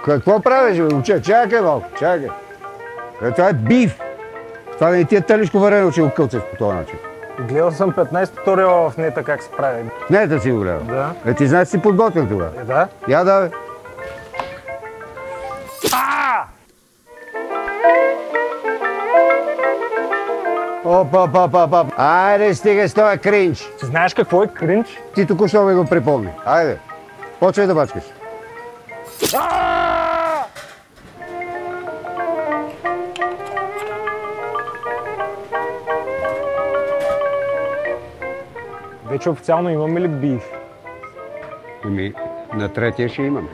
Какво правиш, бе, момче? Чакай малко, чакай. Това е биф. Това не ти е телешко варено, че го кълцаш по този начин. Гледал съм 15 туториала в нета как се прави. Не, да си го гледал. Да. Ти знаеш, си подготвил тогава. Да. Я да, бе. Опа. Айде, стига с този кринч. Ти знаеш какво е кринч? Ти току-що ми го припомни. Айде, почвай да бачкаш. Вече официално имаме ли биф? На третия ще имаме.